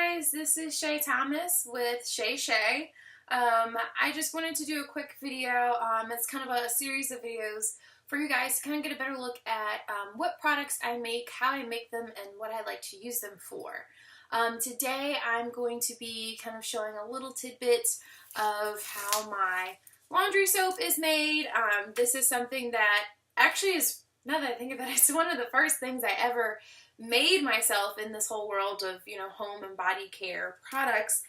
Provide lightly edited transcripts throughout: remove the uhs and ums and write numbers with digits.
guys, this is Shae Thomas with Shae. I just wanted to do a quick video. It's kind of a series of videos for you guys to kind of get a better look at what products I make, how I make them, and what I like to use them for. Today I'm going to be kind of showing a little tidbit of how my laundry soap is made. This is something that actually is, now that I think about it, it's one of the first things I ever made myself in this whole world of, home and body care products.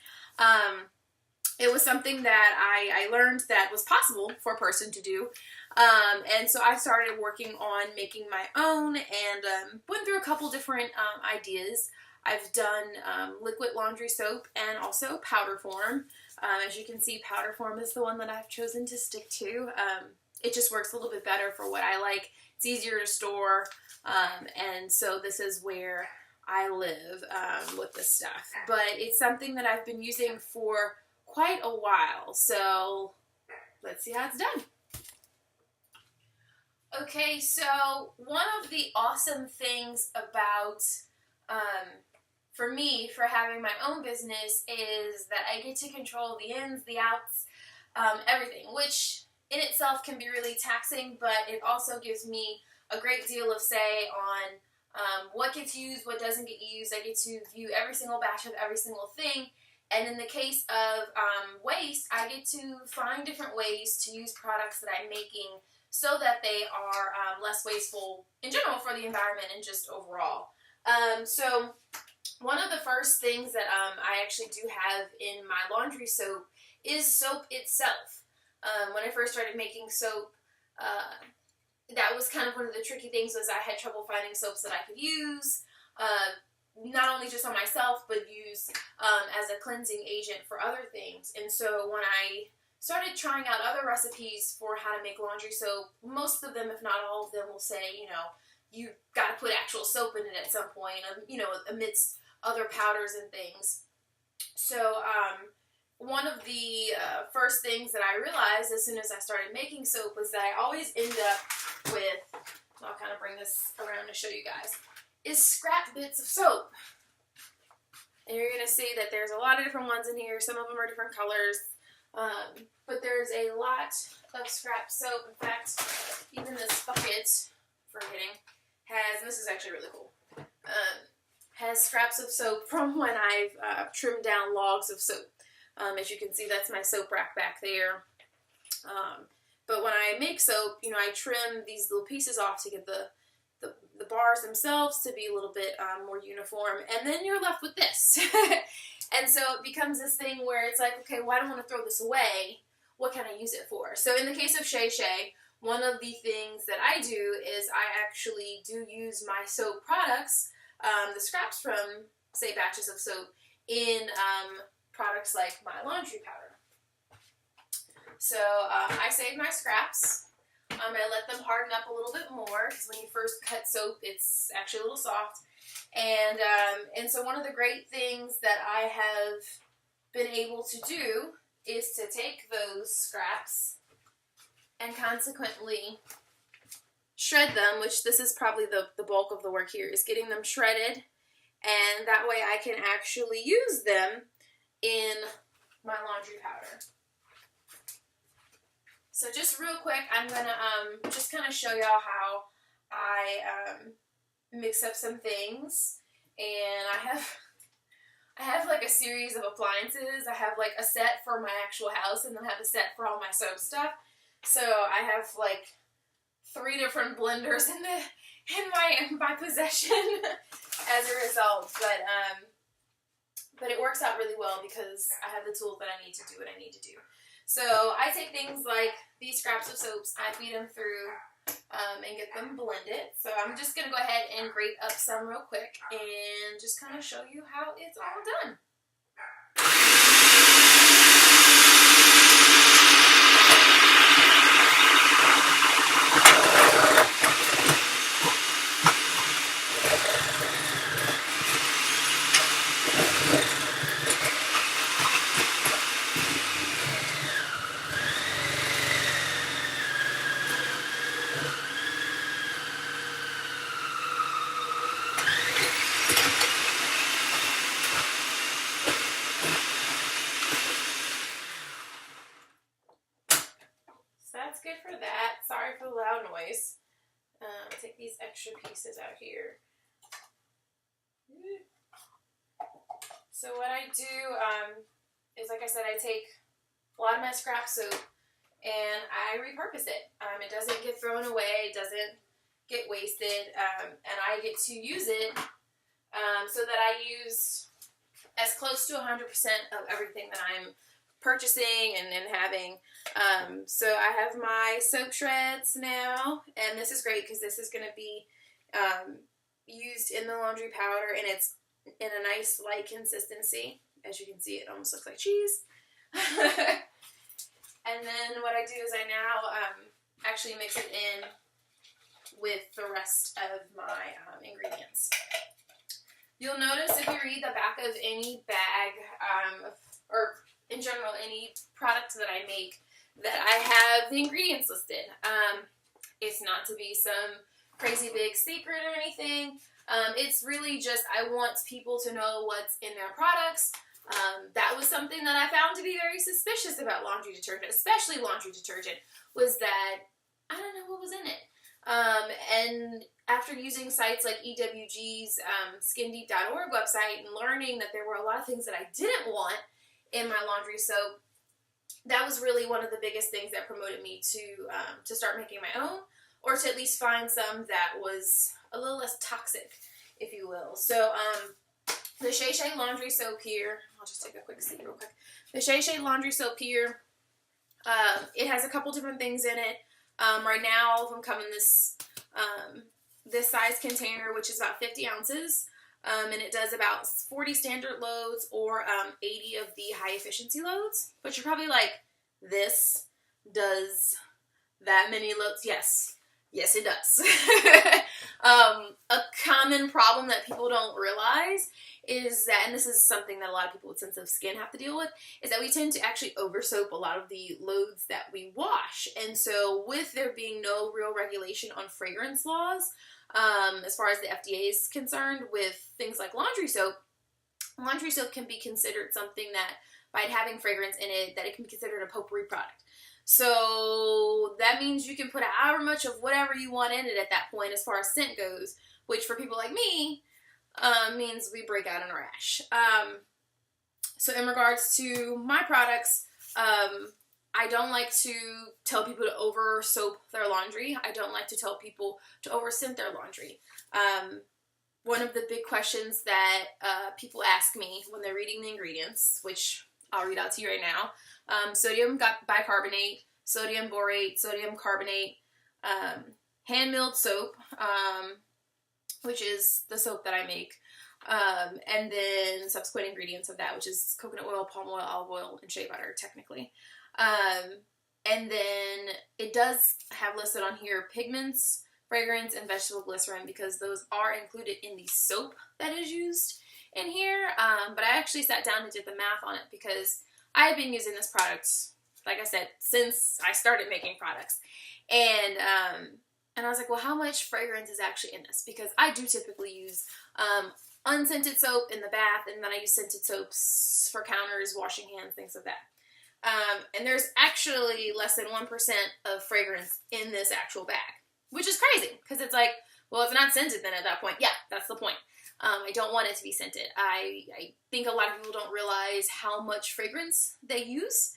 It was something that I learned that was possible for a person to do. And so I started working on making my own and went through a couple different ideas. I've done liquid laundry soap and also powder form. As you can see, powder form is the one that I've chosen to stick to. It just works a little bit better for what I like. It's easier to store, and so this is where I live with this stuff. But it's something that I've been using for quite a while, so let's see how it's done. Okay, so one of the awesome things about, for me, for having my own business is that I get to control the ins, the outs, everything, which in itself can be really taxing, but it also gives me a great deal of say on what gets used, what doesn't get used. I get to view every single batch of every single thing, and in the case of waste, I get to find different ways to use products that I'm making so that they are less wasteful in general for the environment and just overall. So one of the first things that I actually do have in my laundry soap is soap itself. When I first started making soap, that was kind of one of the tricky things, was I had trouble finding soaps that I could use, not only just on myself, but use as a cleansing agent for other things. And so when I started trying out other recipes for how to make laundry soap, most of them, if not all of them, will say, you got to put actual soap in it at some point, amidst other powders and things. So, one of the first things that I realized as soon as I started making soap was that I always end up with, I'll kind of bring this around to show you guys, is scrap bits of soap. And you're going to see that there's a lot of different ones in here. Some of them are different colors. But there's a lot of scrap soap. In fact, even this bucket, has, and this is actually really cool, has scraps of soap from when I've trimmed down logs of soap. As you can see, that's my soap rack back there. But when I make soap, I trim these little pieces off to get the bars themselves to be a little bit more uniform, and then you're left with this. And so it becomes this thing where it's like, okay, well, I don't want to throw this away. What can I use it for? So in the case of Shae, one of the things that I do is I actually do use my soap products, the scraps from, say, batches of soap, in products like my laundry powder. So I save my scraps. I'm going to let them harden up a little bit more, because when you first cut soap, it's actually a little soft. And so one of the great things that I have been able to do is to take those scraps and consequently shred them, which this is probably the bulk of the work here, is getting them shredded, and that way I can actually use them in my laundry powder. So just real quick, I'm going to just kind of show y'all how I mix up some things. And I have like a series of appliances. I have like a set for my actual house, and then I have a set for all my soap stuff. So I have like 3 different blenders in my possession as a result. But it works out really well because I have the tools that I need to do what I need to do. So I take things like these scraps of soaps, I feed them through and get them blended. So I'm just going to go ahead and grate up some real quick and just kind of show you how it's all done. extra pieces out here. So what I do is, like I said, I take a lot of my scrap soap and I repurpose it. It doesn't get thrown away, it doesn't get wasted, and I get to use it so that I use as close to 100% of everything that I'm purchasing and having. So I have my soap shreds now, and this is great because this is going to be used in the laundry powder, and it's in a nice light consistency. As you can see, it almost looks like cheese. And then what I do is I now actually mix it in with the rest of my ingredients. You'll notice if you read the back of any bag, or in general any product that I make, that I have the ingredients listed. It's not to be some crazy big secret or anything. It's really just I want people to know what's in their products. That was something that I found to be very suspicious about laundry detergent, especially laundry detergent, was that I don't know what was in it. And after using sites like EWG's skindeep.org website and learning that there were a lot of things that I didn't want in my laundry soap, that was really one of the biggest things that promoted me to start making my own, or to at least find some that was a little less toxic, if you will. So the Shae laundry soap here, I'll just take a quick seat real quick. The Shae laundry soap here, it has a couple different things in it. Right now, all of them come in this size container, which is about 50 ounces, and it does about 40 standard loads or 80 of the high efficiency loads. But you're probably like, this does that many loads? Yes. Yes, it does. A common problem that people don't realize is that, and this is something that a lot of people with sensitive skin have to deal with, is that we tend to actually over soap a lot of the loads that we wash. And so with there being no real regulation on fragrance laws, as far as the FDA is concerned with things like laundry soap can be considered something that, by it having fragrance in it, that it can be considered a potpourri product. So that means you can put however much of whatever you want in it at that point as far as scent goes, which for people like me means we break out in a rash. So in regards to my products, I don't like to tell people to over soap their laundry. I don't like to tell people to over scent their laundry. One of the big questions that people ask me when they're reading the ingredients, which I'll read out to you right now. Sodium bicarbonate, sodium borate, sodium carbonate, hand milled soap, which is the soap that I make, and then subsequent ingredients of that, which is coconut oil, palm oil, olive oil, and shea butter, technically. And then it does have listed on here pigments, fragrance, and vegetable glycerin, because those are included in the soap that is used in here. But I actually sat down and did the math on it, because I have been using this product, like I said, since I started making products. And I was like, well, how much fragrance is actually in this? Because I do typically use unscented soap in the bath, and then I use scented soaps for counters, washing hands, things like that. And there's actually less than 1% of fragrance in this actual bag, which is crazy, because it's like, well, it's not scented then at that point. Yeah, that's the point. I don't want it to be scented. I think a lot of people don't realize how much fragrance they use.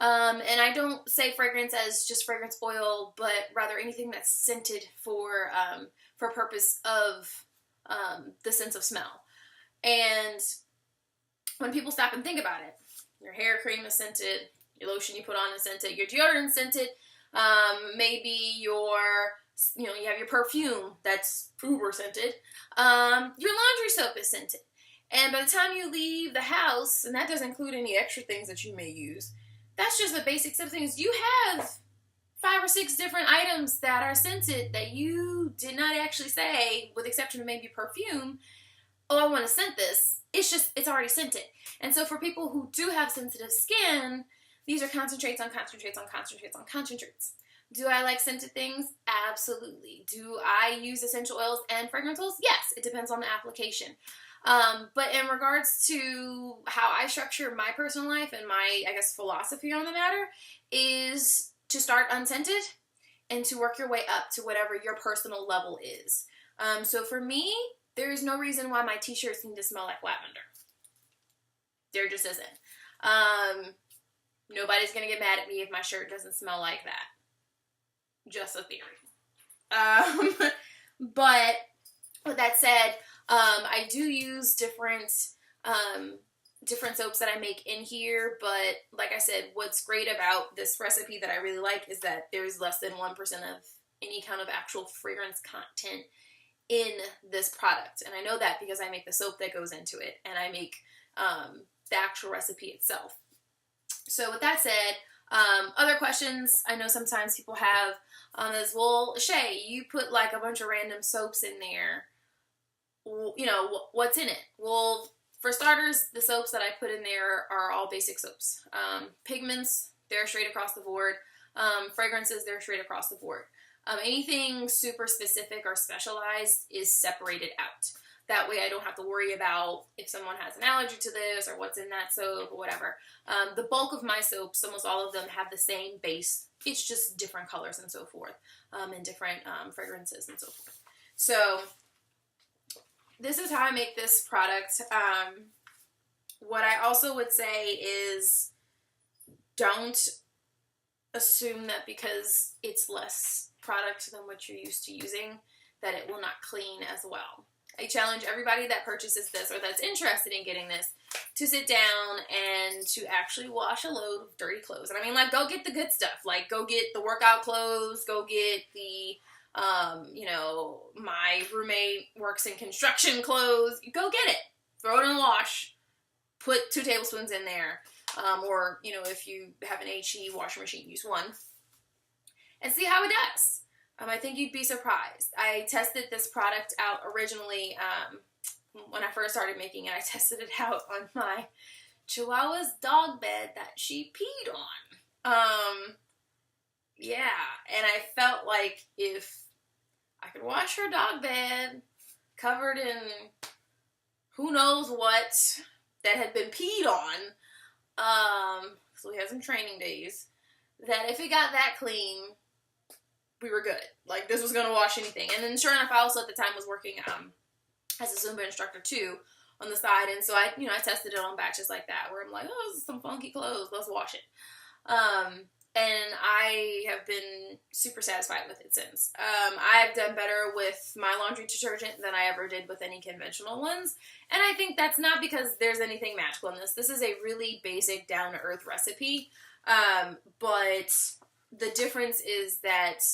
And I don't say fragrance as just fragrance oil, but rather anything that's scented for purpose of the sense of smell. And when people stop and think about it, your hair cream is scented, your lotion you put on is scented, your deodorant is scented, maybe you have your perfume that's uber scented, your laundry soap is scented. And by the time you leave the house, and that doesn't include any extra things that you may use, that's just the basics of things. You have 5 or 6 different items that are scented that you did not actually say, with the exception of maybe perfume, oh, I want to scent this. It's already scented. And so for people who do have sensitive skin, these are concentrates on concentrates on concentrates on concentrates. Do I like scented things? Absolutely. Do I use essential oils and fragrance oils? Yes, it depends on the application. But in regards to how I structure my personal life and my, I guess, philosophy on the matter is to start unscented and to work your way up to whatever your personal level is. So for me, there is no reason why my t-shirts need to smell like lavender. There just isn't. Nobody's gonna get mad at me if my shirt doesn't smell like that. Just a theory. But with that said, I do use different soaps that I make in here, but like I said, what's great about this recipe that I really like is that there's less than 1% of any kind of actual fragrance content in this product. And I know that because I make the soap that goes into it, and I make the actual recipe itself. So with that said, other questions I know sometimes people have is, well, Shae, you put like a bunch of random soaps in there. You know, what's in it? Well, for starters, the soaps that I put in there are all basic soaps. Pigments, they're straight across the board. Fragrances, they're straight across the board. Anything super specific or specialized is separated out. That way I don't have to worry about if someone has an allergy to this or what's in that soap or whatever. The bulk of my soaps, almost all of them, have the same base. It's just different colors and so forth, and different fragrances and so forth. So this is how I make this product. What I also would say is, don't assume that because it's less product than what you're used to using, that it will not clean as well. I challenge everybody that purchases this or that's interested in getting this to sit down and to actually wash a load of dirty clothes. And I mean, like, go get the good stuff. Like, go get the workout clothes, go get the, you know, my roommate works in construction clothes. Go get it. Throw it in the wash. Put 2 tablespoons in there. Or, you know, if you have an HE washing machine, use 1. And see how it does. I think you'd be surprised. I tested this product out originally when I first started making it. I tested it out on my Chihuahua's dog bed that she peed on. Yeah, and I felt like if I could wash her dog bed covered in who knows what that had been peed on, so we had some training days, that if it got that clean, we were good. Like, this was going to wash anything. And then sure enough, I also at the time was working as a Zumba instructor too on the side. And so I tested it on batches like that where I'm like, oh, this is some funky clothes. Let's wash it. And I have been super satisfied with it since. I've done better with my laundry detergent than I ever did with any conventional ones. And I think that's not because there's anything magical in this. This is a really basic, down-to-earth recipe. But the difference is that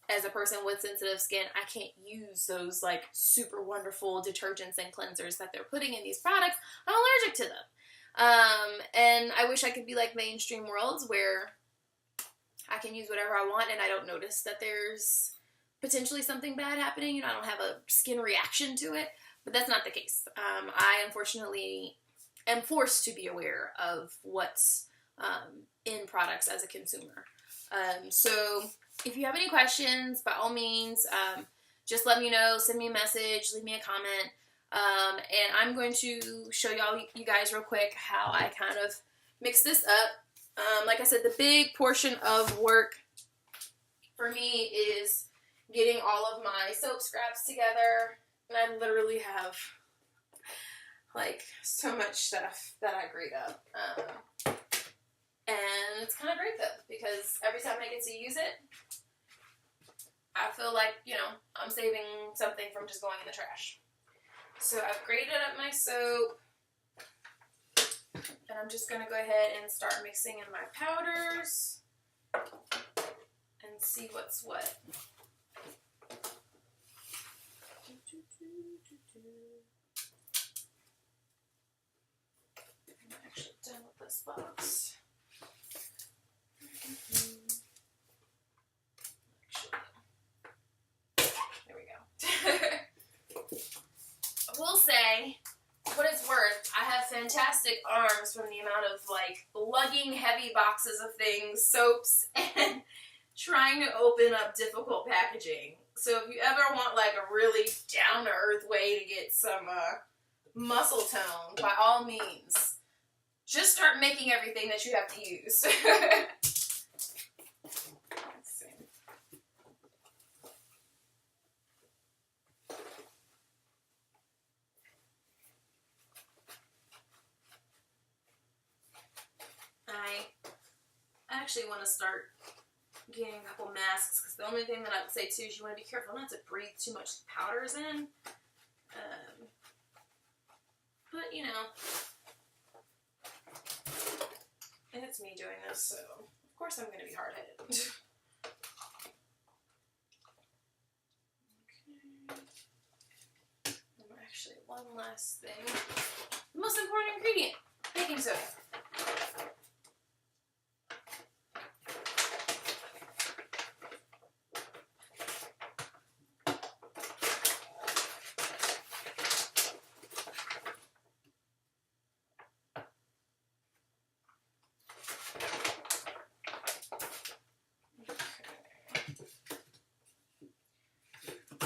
as a person with sensitive skin, I can't use those like super wonderful detergents and cleansers that they're putting in these products. I'm allergic to them. And I wish I could be like mainstream worlds where I can use whatever I want and I don't notice that there's potentially something bad happening. You know, I don't have a skin reaction to it, but that's not the case. I unfortunately am forced to be aware of what's in products as a consumer. So if you have any questions, by all means, just let me know, send me a message, leave me a comment, and I'm going to show you guys real quick how I kind of mix this up. Like I said, the big portion of work for me is getting all of my soap scraps together, and I literally have like so much stuff that I grate up. And it's kind of great though, because every time I get to use it, I feel like, you know, I'm saving something from just going in the trash. So I've grated up my soap, and I'm just going to go ahead and start mixing in my powders and see what's what. I'm actually done with this box. There we go. I will say, what it's worth, I have fantastic arms from the amount of like lugging heavy boxes of things, soaps, and trying to open up difficult packaging. So if you ever want like a really down-to-earth way to get some muscle tone, by all means, just start making everything that you have to use. actually want to start getting a couple masks, because the only thing that I would say too is you want to be careful not to breathe too much powders in. But you know, and it's me doing this, so of course I'm going to be hard-headed. Okay. And actually, one last thing. The most important ingredient, baking soda.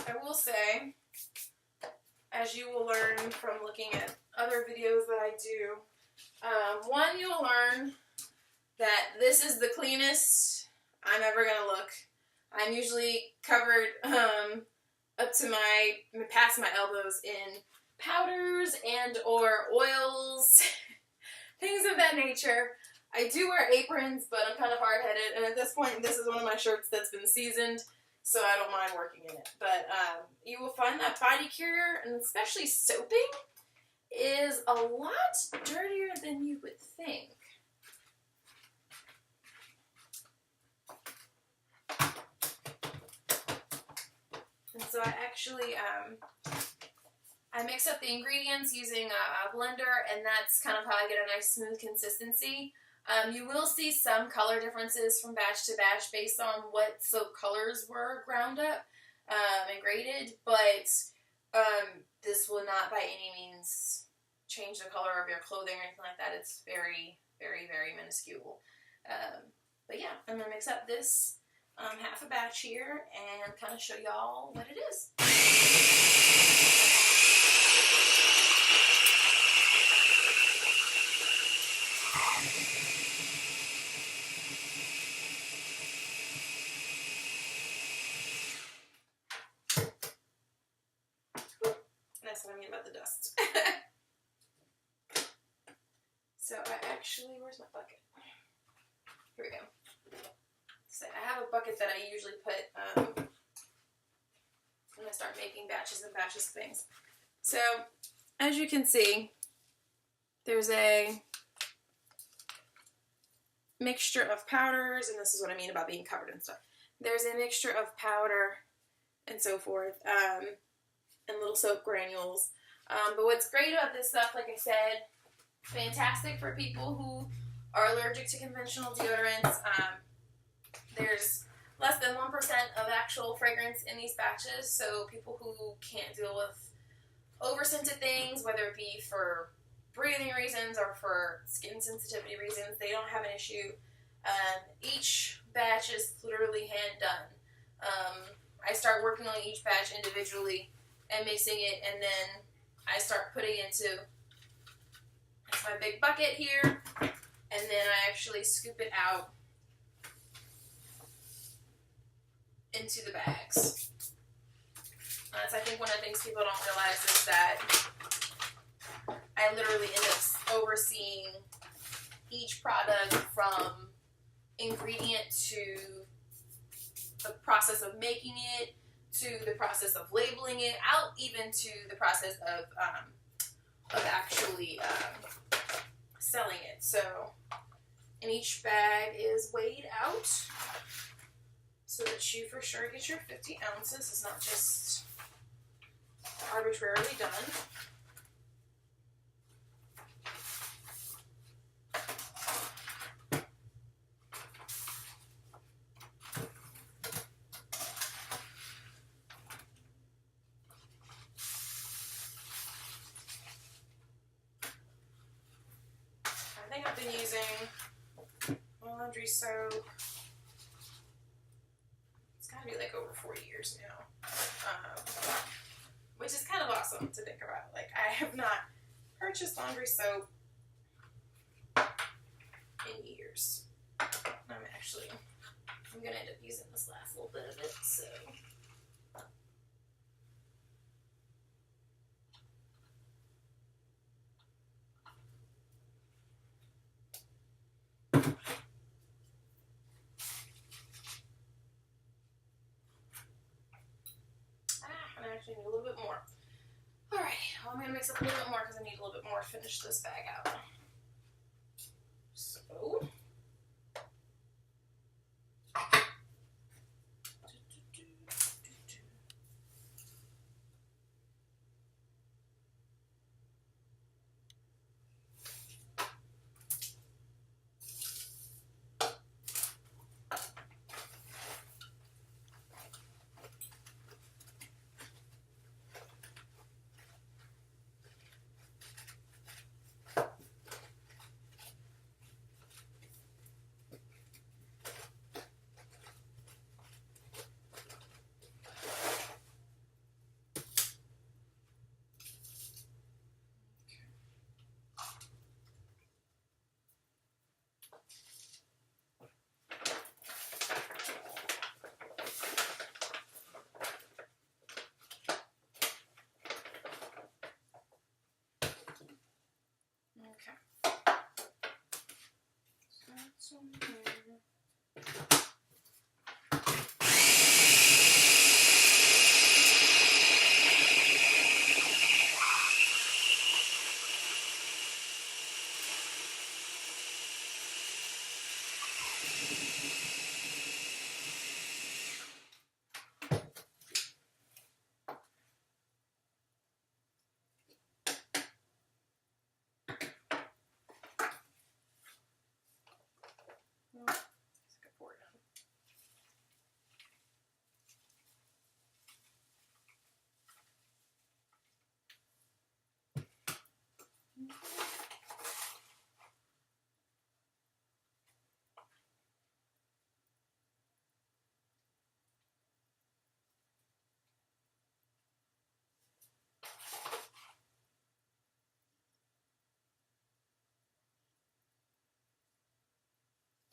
I will say, as you will learn from looking at other videos that I do, one, you'll learn that this is the cleanest I'm ever going to look. I'm usually covered up to past my elbows in powders and or oils, things of that nature. I do wear aprons, but I'm kind of hard-headed, and at this point, this is one of my shirts that's been seasoned, so I don't mind working in it. But you will find that body care, and especially soaping, is a lot dirtier than you would think. And so I actually, I mix up the ingredients using a blender, and that's kind of how I get a nice smooth consistency. You will see some color differences from batch to batch based on what soap colors were ground up and grated, but this will not by any means change the color of your clothing or anything like that. It's very, very, very minuscule. But yeah, I'm going to mix up this half a batch here and kind of show y'all what it is. That's what I mean about the dust. So I actually, where's my bucket? Here we go. So I have a bucket that I usually put when I start making batches and batches of things. So as you can see, there's a mixture of powders, and this is what I mean about being covered and stuff. There's a mixture of powder and so forth, and little soap granules. But what's great about this stuff, like I said, fantastic for people who are allergic to conventional deodorants. There's less than 1% of actual fragrance in these batches, so people who can't deal with over-scented things, whether it be for breathing reasons or for skin sensitivity reasons, they don't have an issue. Each batch is literally hand done. I start working on each batch individually and mixing it, and then I start putting into my big bucket here, and then I actually scoop it out into the bags. That's, I think, one of the things people don't realize is that I literally end up overseeing each product from ingredient to the process of making it, to the process of labeling it, out even to the process of actually selling it. So, and each bag is weighed out so that you for sure get your 50 ounces. It's not just arbitrarily done. I think I've been using laundry soap. It's got to be like over 40 years now, which is kind of awesome to think about. Like, I have not purchased laundry soap in years. I'm going to end up using this last little bit of it, so. Actually, I need a little bit more. Alright, well, I'm going to mix up a little bit more because I need a little bit more to finish this bag out. So...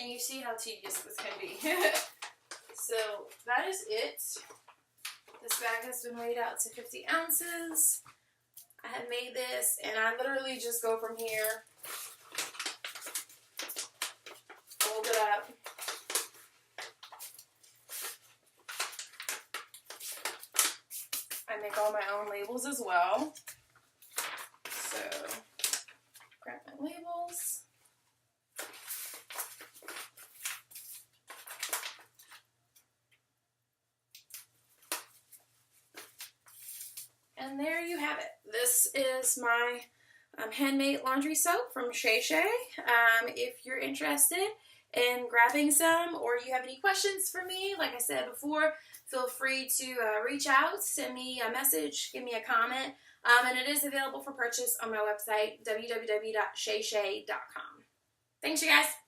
And you see how tedious this can be. So that is it. This bag has been weighed out to 50 ounces. I had made this, and I literally just go from here, fold it up, I make all my own labels as well. So, grab my labels. And there you have it. This is my handmade laundry soap from Shae. If you're interested in grabbing some, or you have any questions for me, like I said before, feel free to reach out, send me a message, give me a comment, and it is available for purchase on my website, www.shaeshae.com. Thanks, you guys.